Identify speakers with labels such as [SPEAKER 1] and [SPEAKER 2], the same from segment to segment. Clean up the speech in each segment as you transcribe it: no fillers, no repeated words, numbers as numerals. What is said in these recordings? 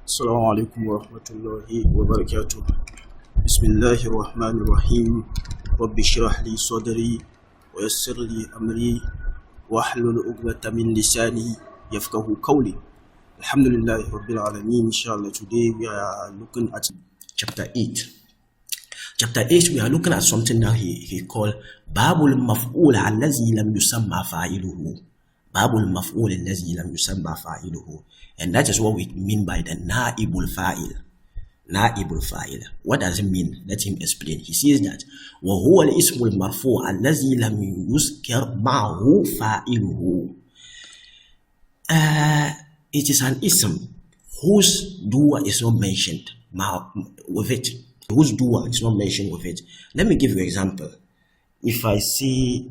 [SPEAKER 1] السلام عليكم ورحمة الله وبركاته. بسم الله الرحمن الرحيم. رب اشرح لي صدري ويسر لي أمري واحلل عقدة من لساني يفقه قولي. Alhamdulillah Rabbil Alameen. Inshallah, today we are looking at chapter 8. Chapter 8, we are looking at something that he called Babul Maf'ul Allazi lam yusamma fa'iluhu. Babul Maf'ul Allazi lam yusamma fa'iluhu. And that is what we mean by the Na'ibul Fa'il. Na'ibul Fa'il. What does it mean? Let him explain. He says that وَهُوَ الْإِسْمُ الْمَرْفُوعُ الَّذِي لَمْ يُذْكَرْ مَعَهُ فَاعِلُهُ. It is an ism whose dua is not mentioned with it. Whose dua is not mentioned with it. Let me give you an example. If I see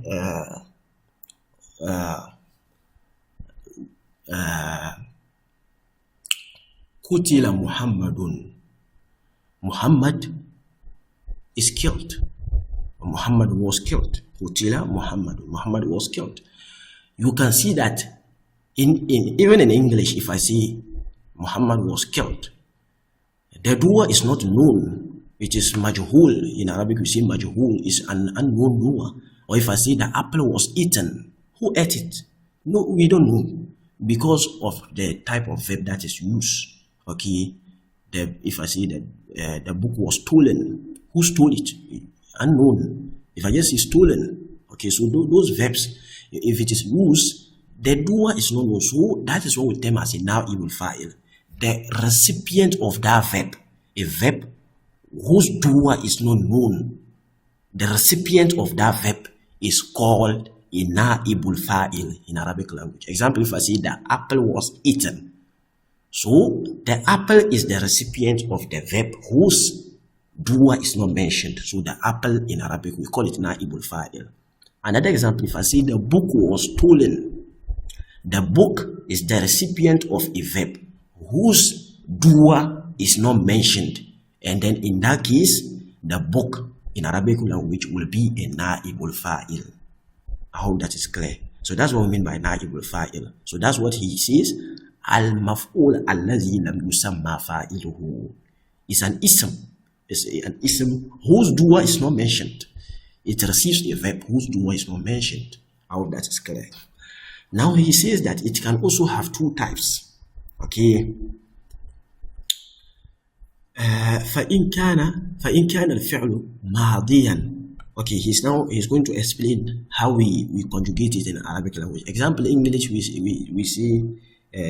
[SPEAKER 1] Kutila Muhammadun. Muhammad is killed. Muhammad was killed. Kutila Muhammadun. Muhammad was killed. You can see that even in English, if I say Muhammad was killed, the dua is not known. It is majhul. In Arabic, we say majhul is an unknown dua. Or if I say the apple was eaten, who ate it? No, we don't know, because of the type of verb that is used. Okay, if I say that the book was stolen, who stole it? Unknown. If I just say stolen, okay, so those verbs, if it is used, the dua is not known. So that is what we term as a na'ibul fa'il. The recipient of that verb, a verb whose dua is not known, the recipient of that verb is called a na'ibul fa'il in Arabic language. Example, if I say the apple was eaten, so the apple is the recipient of the verb whose dua is not mentioned. So the apple in Arabic, we call it na'ibul fa'il. Another example, if I say the book was stolen, the book is the recipient of a verb whose dua is not mentioned. And then in that case, the book in Arabic language will be a na'ibul fa'il. I hope that is clear. So that's what we mean by na'ibul fa'il. So that's what he says. Al-maf'ul allazi lam yusamma fa'iluhu. It's an ism. It's an ism whose dua is not mentioned. It receives a verb whose dua is not mentioned. I hope that is clear. Now he says that it can also have two types. Okay. فإن كان الفعل ماضيا. Okay, he's going to explain how we conjugate it in Arabic language. Example, in English we say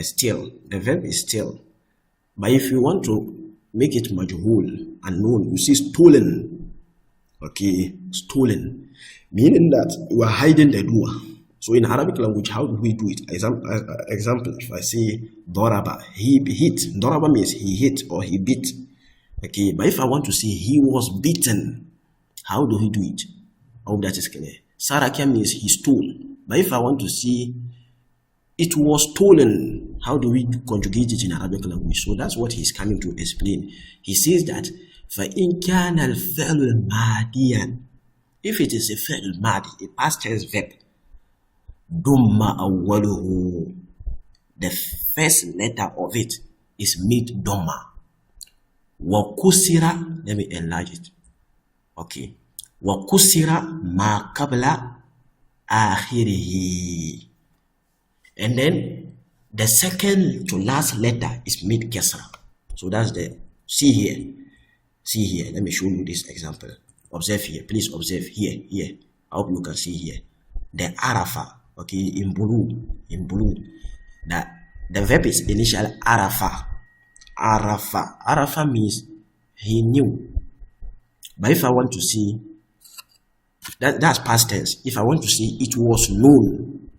[SPEAKER 1] still. The verb is still. But if you want to make it majhul, unknown, you say stolen. Okay, stolen, meaning that you are hiding the dua. So in Arabic language, how do we do it? Example, if I say daraba, he hit. Daraba means he hit or he beat. Okay, but if I want to say he was beaten, how do we do it? I hope that is clear. Saraka means he stole. But if I want to say it was stolen, how do we conjugate it in Arabic language? So that's what he's coming to explain. He says that فَإِنْ كَانَ الْفِعْلُ مَادِيًا. If it is a fi'l madi, a past tense verb, Dumma awwaluhu, the first letter of it is made Dumma. Wa kusira, let me enlarge it. Okay. Wa kusira ma qabla akhirihi. And then the second to last letter is made Kasra. So that's the, see here. Let me show you this example. Observe here. Please observe here. I hope you can see here. The Arafa. Okay, in blue, that the verb is initial Arafa. Arafa means he knew. But if I want to see that's past tense. If I want to see it was known,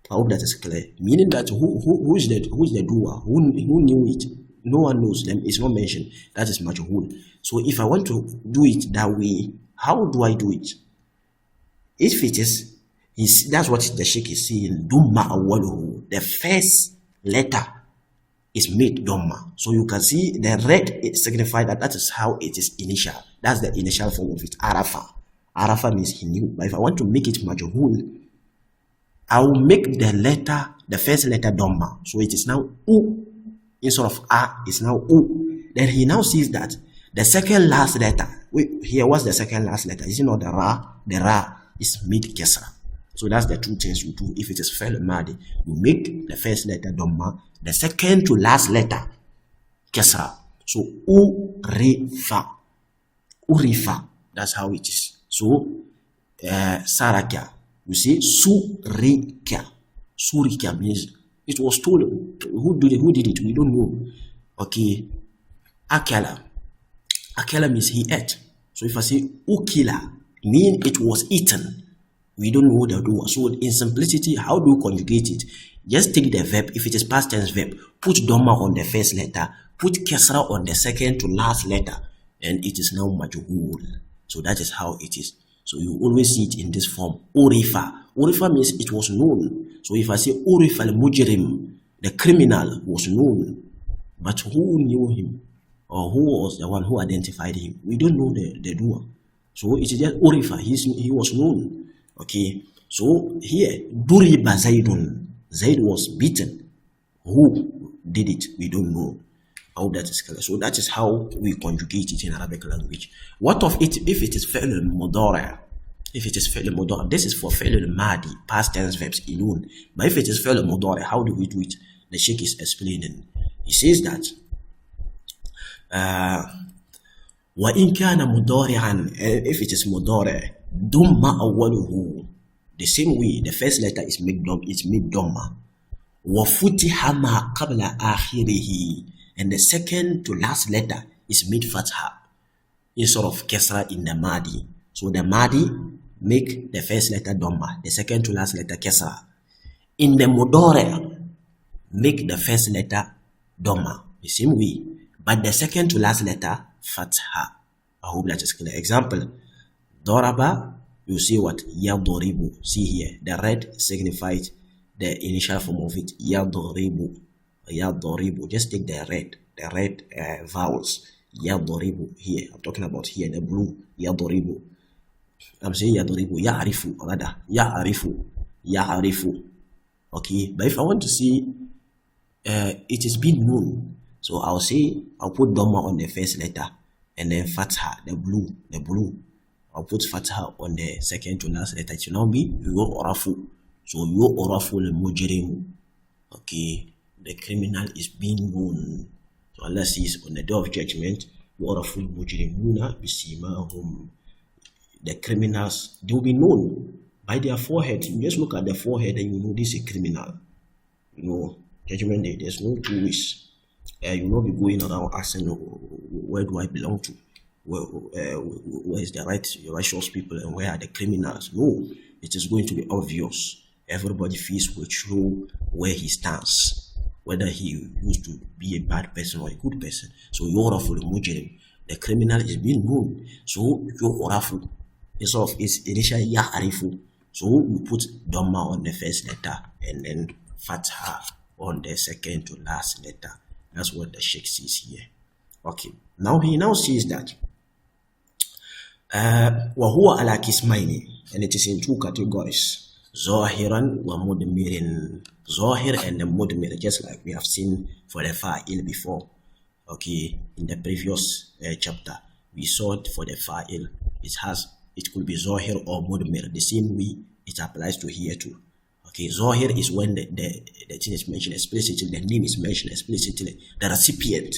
[SPEAKER 1] I hope that is clear. Meaning that who is the doer? Who knew it? No one knows them. It's not mentioned. That is majhul. So if I want to do it that way, how do I do it? If it is, that's what the Sheikh is saying. Dumma awwaluhu. The first letter is made Dumma. So you can see the red, it signifies that is how it is initial. That's the initial form of it. Arafa. Arafa means he knew. But if I want to make it majhul, I will make the first letter Dumma. So it is now U instead of A is now U. Then he now sees that the second last letter, here what's the second last letter? Is it not the Ra? The Ra is mid Kesra. So that's the two things you do. If it is Fi'l Madi, you make the first letter Dhamma, the second to last letter Kesra. So Urifa. Urifa. That's how it is. So Saraka. You see, Surika. Surika means it was stolen. Who did it? We don't know. Okay. Akala. Akala means he ate. So if I say Ukila, mean it was eaten. We don't know the doer. So in simplicity, how do you conjugate it? Just take the verb. If it is past tense verb, put Dhamma on the first letter, put Kesra on the second to last letter, and it is now Majhul. So that is how it is. So you always see it in this form. Urifa. Urifa means it was known. So if I say Urifa al-Mujrim, the criminal was known. But who knew him? Or who was the one who identified him? We don't know the doer. So it is just Urifa. He was known. Okay. So here, Duriba Zaidun. Zaid was beaten. Who did it? We don't know. How that is clear. So that is how we conjugate it in Arabic language. What of it if it is Fi'l al-Mudari'? If it is Fi'l al-Mudari', this is for Fi'l al-Madi, past tense verbs alone. But if it is Fi'l al-Mudari', how do we do it? The Sheikh is explaining. He says that وَإِنْ كَانَ مُضَارِعًا, if it is Mudari', دُمَّ أَوَّلُهُ, the same way, the first letter is mid Dhamma. وَفُتِحَ مَا قَبْلَ آخِرِهِ, and the second to last letter is mid Fatha instead of Kesra in the Madi. So the Madi make the first letter Dhamma, the second to last letter Kesra. In the Mudari', make the first letter Dhamma, the same way, but the second to last letter Fatha. I hope that is clear. Example, Doraba, you see what? Yadoribu. See here, the red signifies the initial form of it. Yadoribu. Yadoribu. Just take the red vowels. Yadoribu here. I'm talking about here, the blue. Yadoribu. I'm saying Yadoribu. Ya'arifu. Rather. Ya'arifu. Ya'arifu. Okay. But if I want to see it is being known, so I'll put Dhamma on the first letter and then Fatha, the blue. I'll put Fatha on the second to last letter. It will now be Yu'rafu. So Yu'rafu al-Mujrim. Okay. The criminal is being known. So Allah says on the day of judgment, يُعْرَفُ الْمُجْرِمُونَ بِسِيمَاهُمْ. The criminals, they will be known by their forehead. You just look at the forehead and you know this is a criminal. You know, judgment day, there's no two ways. You will not be going around asking, where do I belong to? Where is the righteous people and where are the criminals? No, it is going to be obvious. Everybody feels will show where he stands, whether he used to be a bad person or a good person. So Yorafu al-Mujrim, the criminal is being known. So Yorafu, instead of its initial Ya'arifu, so you put Dhamma on the first letter and then Fatha on the second to last letter. That's what the Sheikh says here. Okay. Now he says that وَهُوَ عَلَى كِسْمَيْنِ, and it is in two categories. Zahiran wa mudmirin. Zahir and the mudmir, just like we have seen for the fa'il before. Okay, in the previous chapter, we saw it for the fa'il. It could be zahir or mudmir. The same way it applies to here too. Okay, zahir is when the thing is mentioned explicitly, the name is mentioned explicitly, the recipient.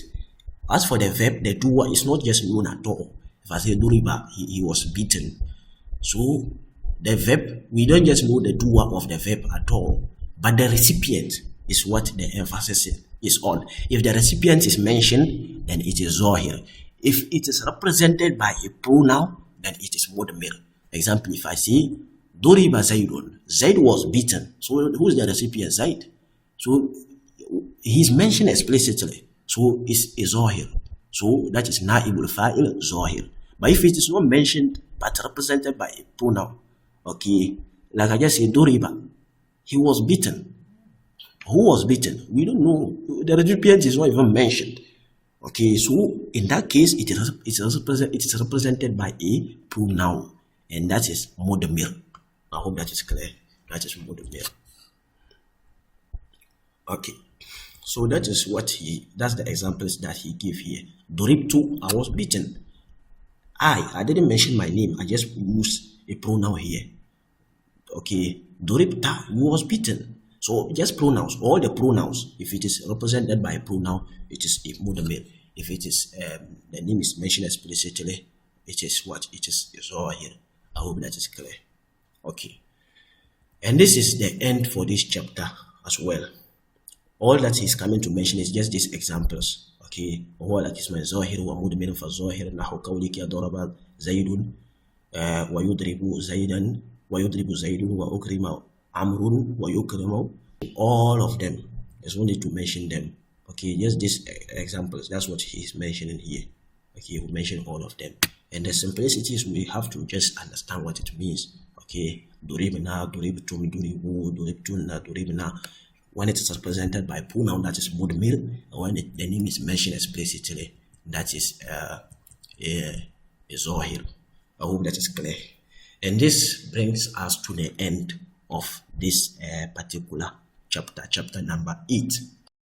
[SPEAKER 1] As for the verb, the doer is not just known at all. If I say Duriba, he was beaten. So the verb, we don't just know the doer of the verb at all, but the recipient is what the emphasis is on. If the recipient is mentioned, then it is Zahir. If it is represented by a pronoun, then it is Mudmir. Example, if I say, Duriba Zaidun, Zaid was beaten. So who is the recipient? Zaid. So he's mentioned explicitly. So it's a Zahir. So that is Na'ibul Fa'il, Zahir. But if it is not mentioned, but represented by a pronoun, okay, like I just said, Duriba, he was beaten. Who was beaten? We don't know. The recipient is not even mentioned. Okay, so in that case, it is represented by a pronoun, and that is Mudmir. I hope that is clear. That is Mudmir. Okay, So that is that's the examples that he gave here. Doribtu, I was beaten. I didn't mention my name. I just used a pronoun here. Okay, Doribta, you was beaten. So just pronouns, all the pronouns. If it is represented by a pronoun, it is a mudamir. If it is the name is mentioned explicitly, it is what? It is Zahir. I hope that is clear. Okay. And this is the end for this chapter as well. All that he's coming to mention is just these examples. Okay. وهو الاسم ظاهر ومدمر فالظاهر نحو قولك ضرب زيد ويضرب زيدا ويضرب زيد وأكرم عمرو ويكرم. All of them. There's no need to mention them. Okay, just these examples. That's what he's mentioning here. Okay, we mention all of them. And the simplicity is we have to just understand what it means. Okay, doribna, doribtum, doribu, doribtunna, doribna. When it is represented by pronoun, that is mudmir. When the name is mentioned explicitly, that is zohir. I hope that is clear. And this brings us to the end of this particular chapter, chapter number 8.